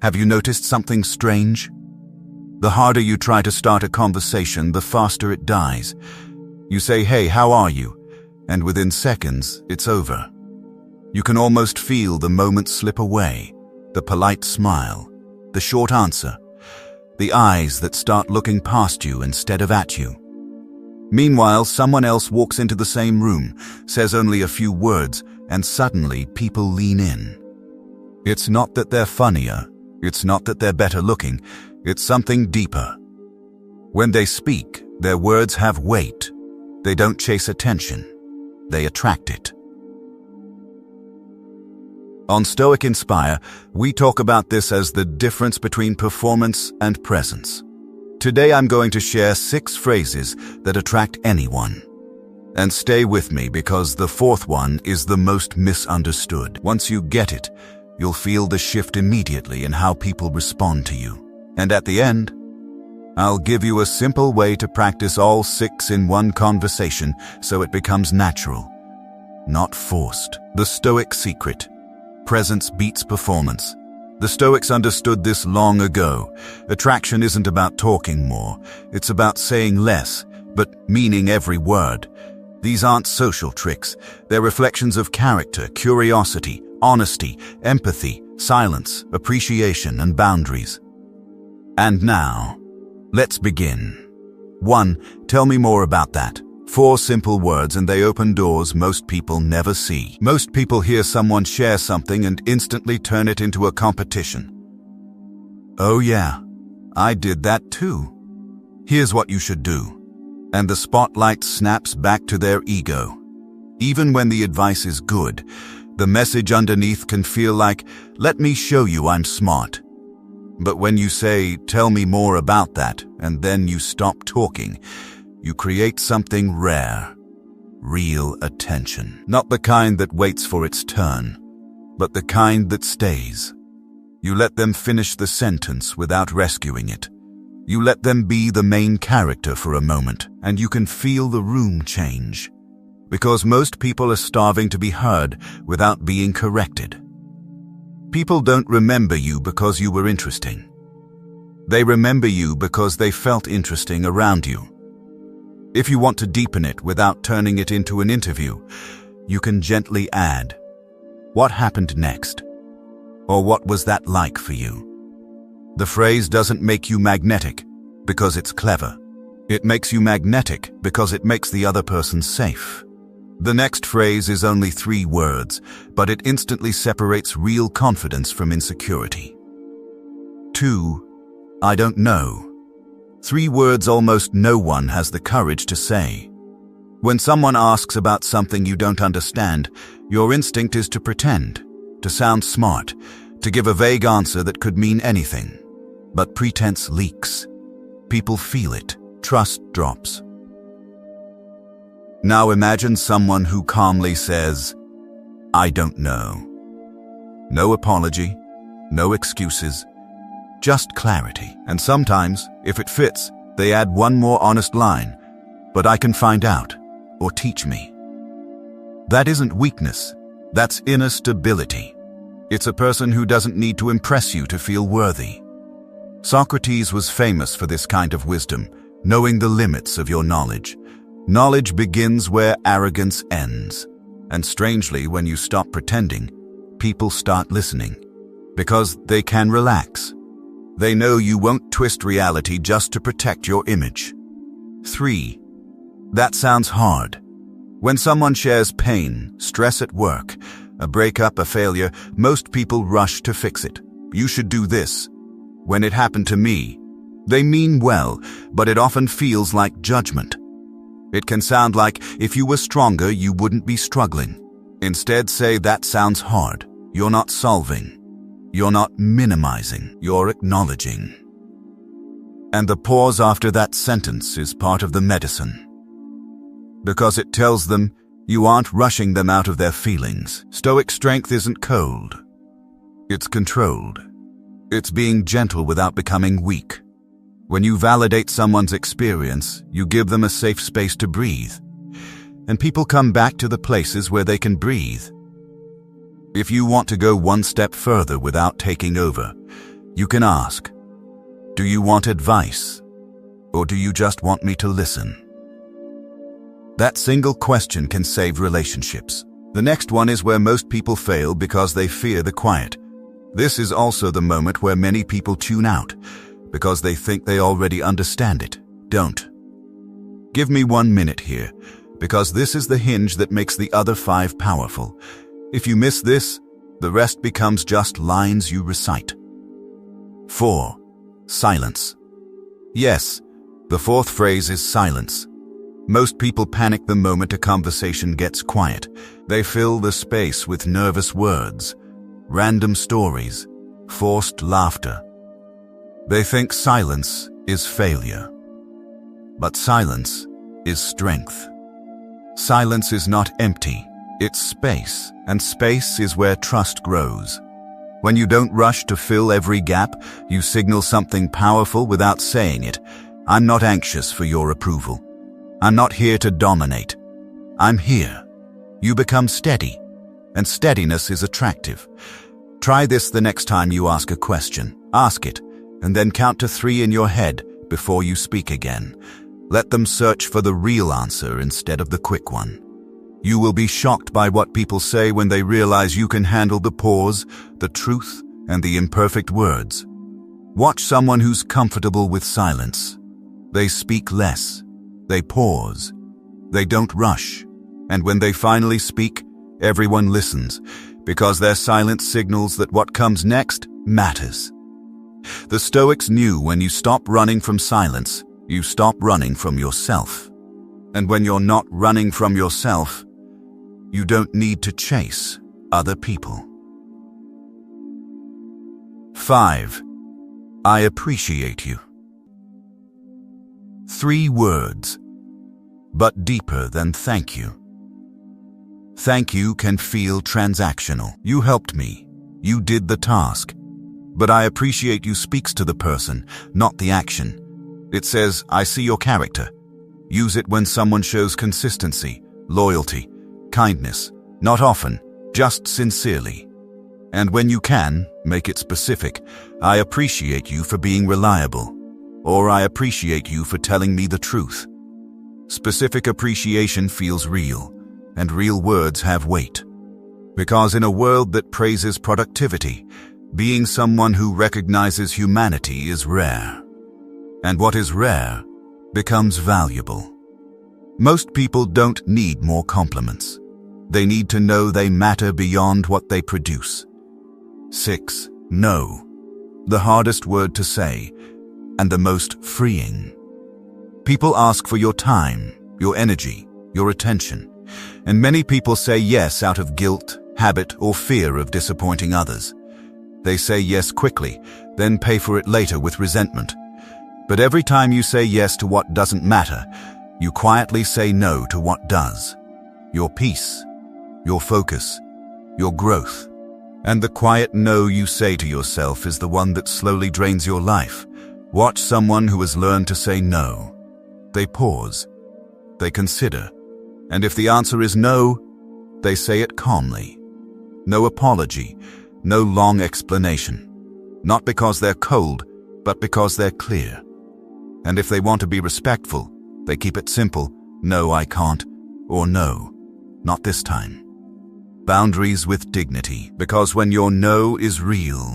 Have you noticed something strange? The harder you try to start a conversation, the faster it dies. You say, "Hey, how are you?" And within seconds, it's over. You can almost feel the moment slip away, the polite smile, the short answer, the eyes that start looking past you instead of at you. Meanwhile, someone else walks into the same room, says only a few words, and suddenly people lean in. It's not that they're funnier, it's not that they're better looking, it's something deeper. When they speak, their words have weight. They don't chase attention, they attract it. On Stoic Inspire, we talk about this as the difference between performance and presence. Today I'm going to share 6 phrases that attract anyone. And stay with me because the 4th one is the most misunderstood. Once you get it, you'll feel the shift immediately in how people respond to you. And at the end, I'll give you a simple way to practice all 6 in one conversation so it becomes natural, not forced. The Stoic secret. Presence beats performance. The Stoics understood this long ago. Attraction isn't about talking more. It's about saying less, but meaning every word. These aren't social tricks. They're reflections of character, curiosity, honesty, empathy, silence, appreciation, and boundaries. And now, let's begin. 1. Tell me more about that. 4 simple words and they open doors most people never see. Most people hear someone share something and instantly turn it into a competition. "Oh yeah, I did that too. Here's what you should do." And the spotlight snaps back to their ego. Even when the advice is good, the message underneath can feel like, "Let me show you I'm smart." But when you say, "Tell me more about that," and then you stop talking, you create something rare, real attention. Not the kind that waits for its turn, but the kind that stays. You let them finish the sentence without rescuing it. You let them be the main character for a moment, and you can feel the room change. Because most people are starving to be heard without being corrected. People don't remember you because you were interesting. They remember you because they felt interesting around you. If you want to deepen it without turning it into an interview, you can gently add, "What happened next?" Or "What was that like for you?" The phrase doesn't make you magnetic because it's clever. It makes you magnetic because it makes the other person safe. The next phrase is only 3 words, but it instantly separates real confidence from insecurity. 2. I don't know. 3 words almost no one has the courage to say. When someone asks about something you don't understand, your instinct is to pretend, to sound smart, to give a vague answer that could mean anything. But pretense leaks. People feel it. Trust drops. Now imagine someone who calmly says, "I don't know." No apology, no excuses, just clarity. And sometimes, if it fits, they add one more honest line, "But I can find out," or "Teach me." That isn't weakness, that's inner stability. It's a person who doesn't need to impress you to feel worthy. Socrates was famous for this kind of wisdom, knowing the limits of your knowledge. Knowledge begins where arrogance ends. And strangely, when you stop pretending, people start listening. Because they can relax. They know you won't twist reality just to protect your image. 3. That sounds hard. When someone shares pain, stress at work, a breakup, a failure, most people rush to fix it. "You should do this." When it happened to me, they mean well, but it often feels like judgment. It can sound like, "If you were stronger, you wouldn't be struggling." Instead, say, "That sounds hard." You're not solving. You're not minimizing. You're acknowledging. And the pause after that sentence is part of the medicine. Because it tells them you aren't rushing them out of their feelings. Stoic strength isn't cold. It's controlled. It's being gentle without becoming weak. When you validate someone's experience, you give them a safe space to breathe. And people come back to the places where they can breathe. If you want to go one step further without taking over, You can ask, do you want advice? Or do you just want me to listen? That single question can save relationships. The next one is where most people fail because they fear the quiet. This is also the moment where many people tune out because they think they already understand it. Don't. Give me 1 minute here, because this is the hinge that makes the other 5 powerful. If you miss this, the rest becomes just lines you recite. 4. Silence. Yes, the 4th phrase is silence. Most people panic the moment a conversation gets quiet. They fill the space with nervous words, random stories, forced laughter. They think silence is failure. But silence is strength. Silence is not empty, it's space, and space is where trust grows. When you don't rush to fill every gap, you signal something powerful without saying it. I'm not anxious for your approval. I'm not here to dominate. I'm here. You become steady, and steadiness is attractive. Try this the next time you ask a question. Ask it, and then count to 3 in your head before you speak again. Let them search for the real answer instead of the quick one. You will be shocked by what people say when they realize you can handle the pause, the truth, and the imperfect words. Watch someone who's comfortable with silence. They speak less. They pause. They don't rush. And when they finally speak, everyone listens, because their silence signals that what comes next matters. The Stoics knew when you stop running from silence, you stop running from yourself. And when you're not running from yourself, you don't need to chase other people. 5. I appreciate you. 3 words, but deeper than thank you. Thank you can feel transactional. You helped me. You did the task. But I appreciate you speaks to the person, not the action. It says, I see your character. Use it when someone shows consistency, loyalty, kindness. Not often, just sincerely. And when you can, make it specific. I appreciate you for being reliable. Or I appreciate you for telling me the truth. Specific appreciation feels real, and real words have weight. Because in a world that praises productivity, being someone who recognizes humanity is rare. And what is rare becomes valuable. Most people don't need more compliments. They need to know they matter beyond what they produce. 6. No. The hardest word to say, and the most freeing. People ask for your time, your energy, your attention. And many people say yes out of guilt, habit, or fear of disappointing others. They say yes quickly, then pay for it later with resentment. But every time you say yes to what doesn't matter, you quietly say no to what does. Your peace, your focus, your growth. And the quiet no you say to yourself is the one that slowly drains your life. Watch someone who has learned to say no. They pause. They consider. And if the answer is no, they say it calmly. No apology, no long explanation. Not because they're cold, but because they're clear. And if they want to be respectful, they keep it simple. No, I can't. Or no, not this time. Boundaries with dignity, because when your no is real,